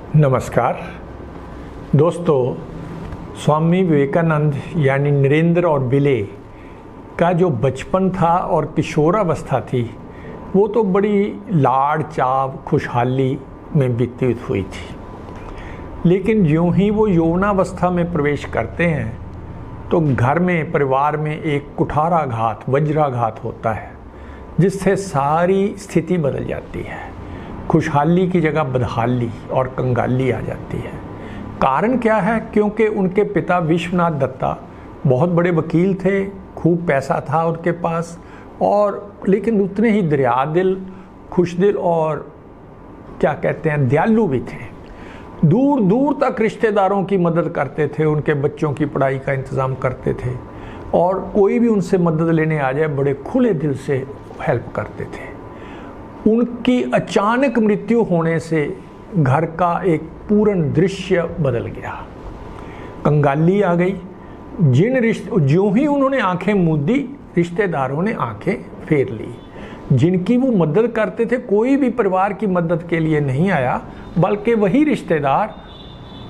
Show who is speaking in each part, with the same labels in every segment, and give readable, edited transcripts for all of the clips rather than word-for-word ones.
Speaker 1: नमस्कार दोस्तों, स्वामी विवेकानंद यानी नरेंद्र और विले का जो बचपन था और किशोरावस्था थी वो तो बड़ी लाड़ चाव खुशहाली में व्यतीत हुई थी। लेकिन यूं ही वो यौवनावस्था में प्रवेश करते हैं तो घर में परिवार में एक कुठाराघात वज्राघात होता है जिससे सारी स्थिति बदल जाती है। खुशहाली की जगह बदहाली और कंगाली आ जाती है। कारण क्या है? क्योंकि उनके पिता विश्वनाथ दत्ता बहुत बड़े वकील थे, खूब पैसा था उनके पास, और लेकिन उतने ही दरियादिल, खुशदिल और क्या कहते हैं दयालु भी थे। दूर दूर तक रिश्तेदारों की मदद करते थे, उनके बच्चों की पढ़ाई का इंतज़ाम करते थे और कोई भी उनसे मदद लेने आ जाए बड़े खुले दिल से हेल्प करते थे। उनकी अचानक मृत्यु होने से घर का एक पूर्ण दृश्य बदल गया। कंगाली आ गई। ज्यों ही उन्होंने आंखें मूंदी, रिश्तेदारों ने आंखें फेर ली। जिनकी वो मदद करते थे कोई भी परिवार की मदद के लिए नहीं आया, बल्कि वही रिश्तेदार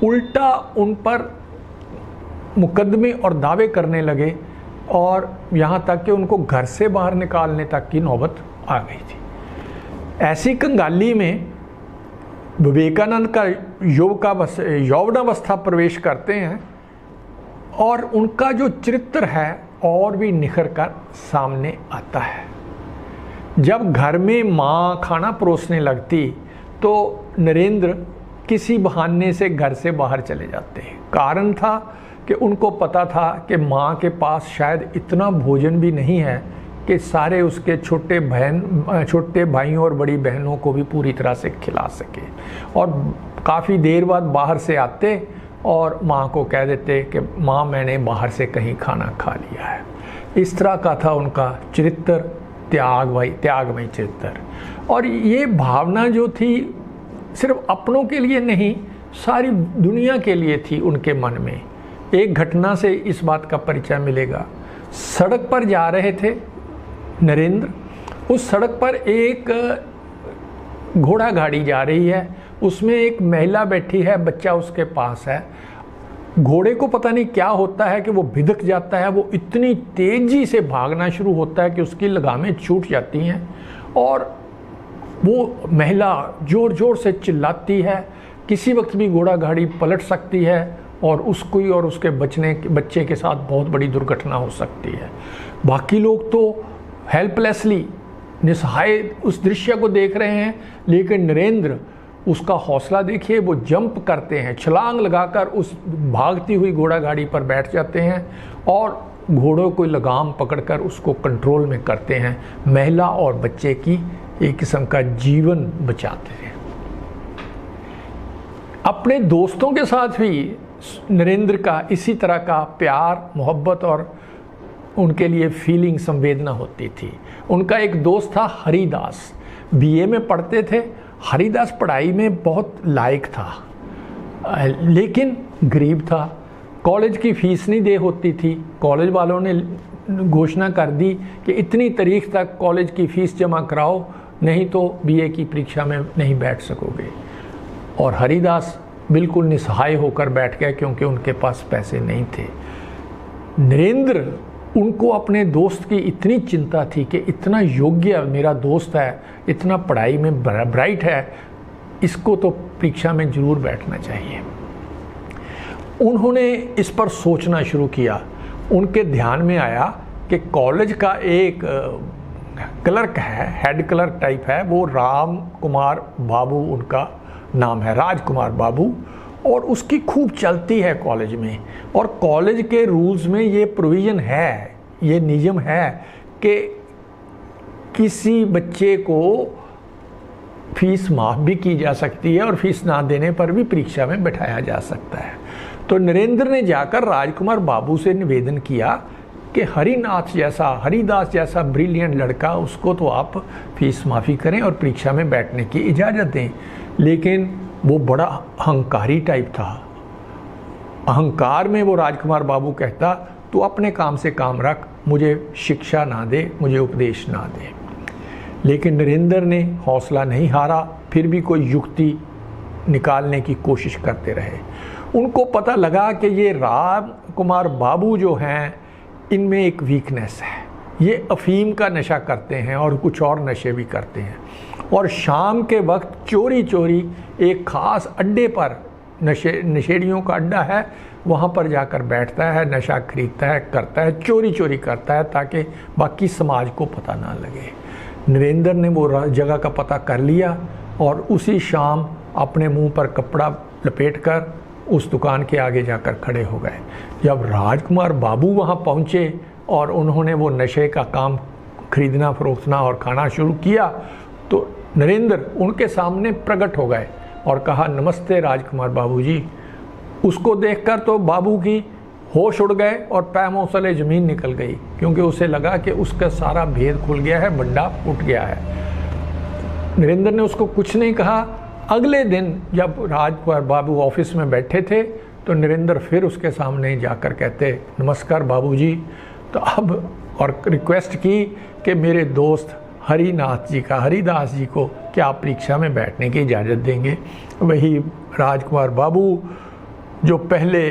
Speaker 1: उल्टा उन पर मुकदमे और दावे करने लगे और यहाँ तक कि उनको घर से बाहर निकालने तक की नौबत आ गई थी। ऐसी कंगाली में विवेकानंद का यौवनावस्था प्रवेश करते हैं और उनका जो चरित्र है और भी निखर कर सामने आता है। जब घर में माँ खाना परोसने लगती तो नरेंद्र किसी बहाने से घर से बाहर चले जाते हैं। कारण था कि उनको पता था कि माँ के पास शायद इतना भोजन भी नहीं है कि सारे उसके छोटे भाइयों और बड़ी बहनों को भी पूरी तरह से खिला सके। और काफ़ी देर बाद बाहर से आते और माँ को कह देते कि माँ मैंने बाहर से कहीं खाना खा लिया है। इस तरह का था उनका चरित्र, त्यागमय चरित्र। और ये भावना जो थी सिर्फ अपनों के लिए नहीं, सारी दुनिया के लिए थी उनके मन में। एक घटना से इस बात का परिचय मिलेगा। सड़क पर जा रहे थे नरेंद्र, उस सड़क पर एक घोड़ा गाड़ी जा रही है, उसमें एक महिला बैठी है, बच्चा उसके पास है। घोड़े को पता नहीं क्या होता है कि वो भिदक जाता है, वो इतनी तेजी से भागना शुरू होता है कि उसकी लगामें छूट जाती हैं और वो महिला जोर जोर से चिल्लाती है। किसी वक्त भी घोड़ा गाड़ी पलट सकती है और उसको और उसके बच्चे के साथ बहुत बड़ी दुर्घटना हो सकती है। बाकी लोग तो हेल्पलेसली निसहाय उस दृश्य को देख रहे हैं, लेकिन नरेंद्र, उसका हौसला देखिए, वो जंप करते हैं, छलांग लगाकर उस भागती हुई घोड़ा गाड़ी पर बैठ जाते हैं और घोड़ों को लगाम पकड़कर उसको कंट्रोल में करते हैं। महिला और बच्चे की एक किस्म का जीवन बचाते हैं। अपने दोस्तों के साथ भी नरेंद्र का इसी तरह का प्यार, मोहब्बत और उनके लिए फीलिंग, संवेदना होती थी। उनका एक दोस्त था हरिदास, बीए में पढ़ते थे। हरिदास पढ़ाई में बहुत लायक था लेकिन गरीब था। कॉलेज की फीस नहीं दे होती थी। कॉलेज वालों ने घोषणा कर दी कि इतनी तारीख तक कॉलेज की फ़ीस जमा कराओ, नहीं तो बीए की परीक्षा में नहीं बैठ सकोगे। और हरिदास बिल्कुल निसहाय होकर बैठ गए क्योंकि उनके पास पैसे नहीं थे। नरेंद्र, उनको अपने दोस्त की इतनी चिंता थी कि इतना योग्य मेरा दोस्त है, इतना पढ़ाई में ब्राइट है, इसको तो परीक्षा में ज़रूर बैठना चाहिए। उन्होंने इस पर सोचना शुरू किया। उनके ध्यान में आया कि कॉलेज का एक क्लर्क है, हेड क्लर्क टाइप है, वो राम कुमार बाबू उनका नाम है, राजकुमार बाबू, और उसकी खूब चलती है कॉलेज में। और कॉलेज के रूल्स में ये प्रोविज़न है, ये नियम है कि किसी बच्चे को फीस माफ़ भी की जा सकती है और फीस ना देने पर भी परीक्षा में बैठाया जा सकता है। तो नरेंद्र ने जाकर राजकुमार बाबू से निवेदन किया कि हरिदास जैसा ब्रिलियंट लड़का, उसको तो आप फीस माफ़ी करें और परीक्षा में बैठने की इजाज़त दें। लेकिन वो बड़ा अहंकारी टाइप था। अहंकार में वो राजकुमार बाबू कहता, तू अपने काम से काम रख, मुझे शिक्षा ना दे, मुझे उपदेश ना दे। लेकिन नरेंद्र ने हौसला नहीं हारा, फिर भी कोई युक्ति निकालने की कोशिश करते रहे। उनको पता लगा कि ये राम कुमार बाबू जो हैं, इनमें एक वीकनेस है, ये अफीम का नशा करते हैं और कुछ और नशे भी करते हैं, और शाम के वक्त चोरी चोरी एक ख़ास अड्डे पर, नशेड़ियों का अड्डा है, वहाँ पर जाकर बैठता है, नशा खरीदता है, करता है, चोरी चोरी करता है ताकि बाकी समाज को पता ना लगे। नरेंद्र ने वो जगह का पता कर लिया और उसी शाम अपने मुंह पर कपड़ा लपेटकर उस दुकान के आगे जाकर खड़े हो गए। जब राजकुमार बाबू वहाँ पहुँचे और उन्होंने वो नशे का काम खरीदना फरोख्तना और खाना शुरू किया, तो नरेंद्र उनके सामने प्रकट हो गए और कहा, नमस्ते राजकुमार बाबू जी। उसको देखकर तो बाबू की होश उड़ गए और पैरों तले ज़मीन निकल गई, क्योंकि उसे लगा कि उसका सारा भेद खुल गया है, बंडा उठ गया है। नरेंद्र ने उसको कुछ नहीं कहा। अगले दिन जब राजकुमार बाबू ऑफिस में बैठे थे तो नरेंद्र फिर उसके सामने जाकर कहते, नमस्कार बाबू जी। तो अब और रिक्वेस्ट की कि मेरे दोस्त हरिदास जी को क्या आप परीक्षा में बैठने की इजाज़त देंगे। वही राजकुमार बाबू जो पहले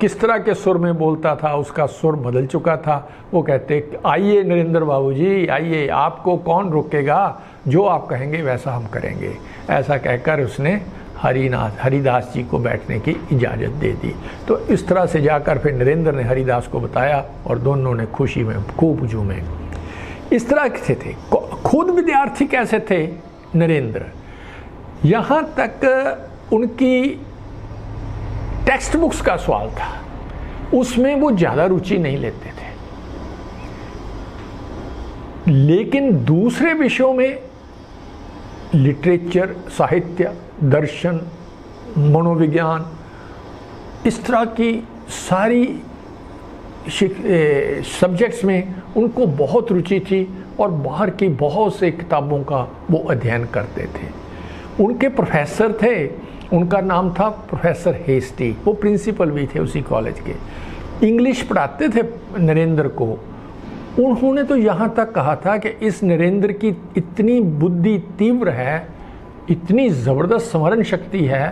Speaker 1: किस तरह के सुर में बोलता था, उसका सुर बदल चुका था। वो कहते, आइए नरेंद्र बाबू जी, आइए, आपको कौन रोकेगा, जो आप कहेंगे वैसा हम करेंगे। ऐसा कहकर उसने हरिदास जी को बैठने की इजाज़त दे दी। तो इस तरह से जाकर फिर नरेंद्र ने हरिदास को बताया और दोनों ने खुशी में खूब झूमे। इस तरह से थे। खुद विद्यार्थी कैसे थे नरेंद्र, यहाँ तक उनकी टेक्स्ट बुक्स का सवाल था, उसमें वो ज़्यादा रुचि नहीं लेते थे, लेकिन दूसरे विषयों में लिटरेचर, साहित्य, दर्शन, मनोविज्ञान, इस तरह की सारी सब्जेक्ट्स में उनको बहुत रुचि थी और बाहर की बहुत से किताबों का वो अध्ययन करते थे। उनके प्रोफेसर थे, उनका नाम था प्रोफेसर हेस्टी, वो प्रिंसिपल भी थे उसी कॉलेज के, इंग्लिश पढ़ाते थे नरेंद्र को। उन्होंने तो यहाँ तक कहा था कि इस नरेंद्र की इतनी बुद्धि तीव्र है, इतनी ज़बरदस्त स्मरण शक्ति है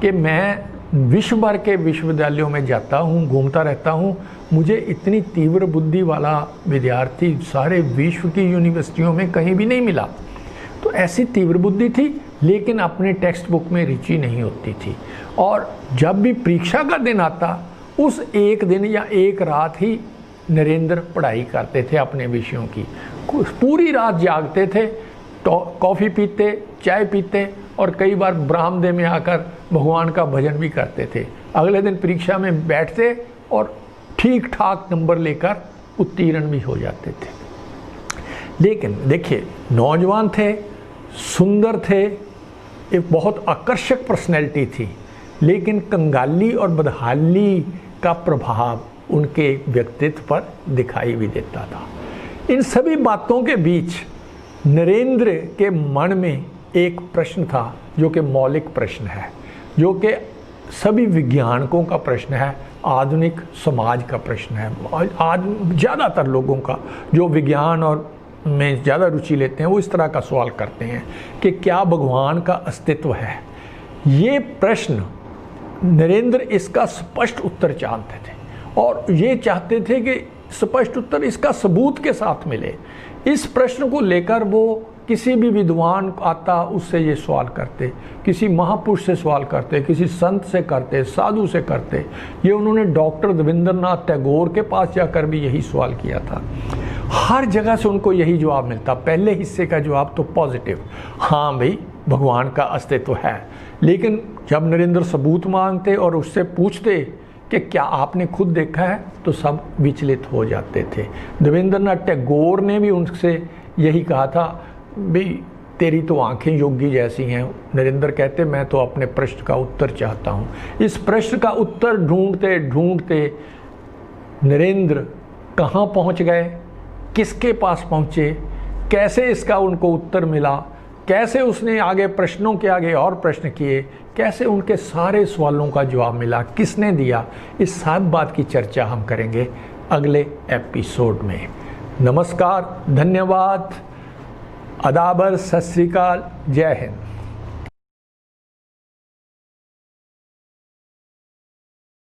Speaker 1: कि मैं विश्व भर के विश्वविद्यालयों में जाता हूँ, घूमता रहता हूँ, मुझे इतनी तीव्र बुद्धि वाला विद्यार्थी सारे विश्व की यूनिवर्सिटियों में कहीं भी नहीं मिला। तो ऐसी तीव्र बुद्धि थी, लेकिन अपने टेक्स्ट बुक में रुचि नहीं होती थी। और जब भी परीक्षा का दिन आता, उस एक दिन या एक रात ही नरेंद्र पढ़ाई करते थे अपने विषयों की। पूरी रात जागते थे, कॉफ़ी पीते, चाय पीते और कई बार बरामदे में आकर भगवान का भजन भी करते थे। अगले दिन परीक्षा में बैठते और ठीक ठाक नंबर लेकर उत्तीर्ण भी हो जाते थे। लेकिन देखिए, नौजवान थे, सुंदर थे, एक बहुत आकर्षक पर्सनैलिटी थी, लेकिन कंगाली और बदहाली का प्रभाव उनके व्यक्तित्व पर दिखाई भी देता था। इन सभी बातों के बीच नरेंद्र के मन में एक प्रश्न था, जो कि मौलिक प्रश्न है, जो कि सभी वैज्ञानिकों का प्रश्न है, आधुनिक समाज का प्रश्न है। आज ज़्यादातर लोगों का जो विज्ञान और में ज़्यादा रुचि लेते हैं, वो इस तरह का सवाल करते हैं कि क्या भगवान का अस्तित्व है। ये प्रश्न नरेंद्र इसका स्पष्ट उत्तर चाहते थे और ये चाहते थे कि स्पष्ट उत्तर इसका सबूत के साथ मिले। इस प्रश्न को लेकर वो किसी भी विद्वान आता उससे ये सवाल करते, किसी महापुरुष से सवाल करते, किसी संत से करते, साधु से करते। ये उन्होंने डॉक्टर देवेंद्रनाथ टैगोर के पास जाकर भी यही सवाल किया था। हर जगह से उनको यही जवाब मिलता। पहले हिस्से का जवाब तो पॉजिटिव, हाँ भाई भगवान का अस्तित्व है। लेकिन जब नरेंद्र सबूत मांगते और उससे पूछते कि क्या आपने खुद देखा है, तो सब विचलित हो जाते थे। देवेंद्रनाथ टैगोर ने भी उनसे यही कहा था, भाई तेरी तो आंखें योगी जैसी हैं। नरेंद्र कहते, मैं तो अपने प्रश्न का उत्तर चाहता हूँ। इस प्रश्न का उत्तर ढूंढते ढूंढते नरेंद्र कहाँ पहुँच गए, किसके पास पहुँचे, कैसे इसका उनको उत्तर मिला, कैसे उसने आगे प्रश्नों के आगे और प्रश्न किए, कैसे उनके सारे सवालों का जवाब मिला, किसने दिया, इस सब बात की चर्चा हम करेंगे अगले एपिसोड में। नमस्कार, धन्यवाद, अदाबर, सत श्री अकाल, जय हिंद।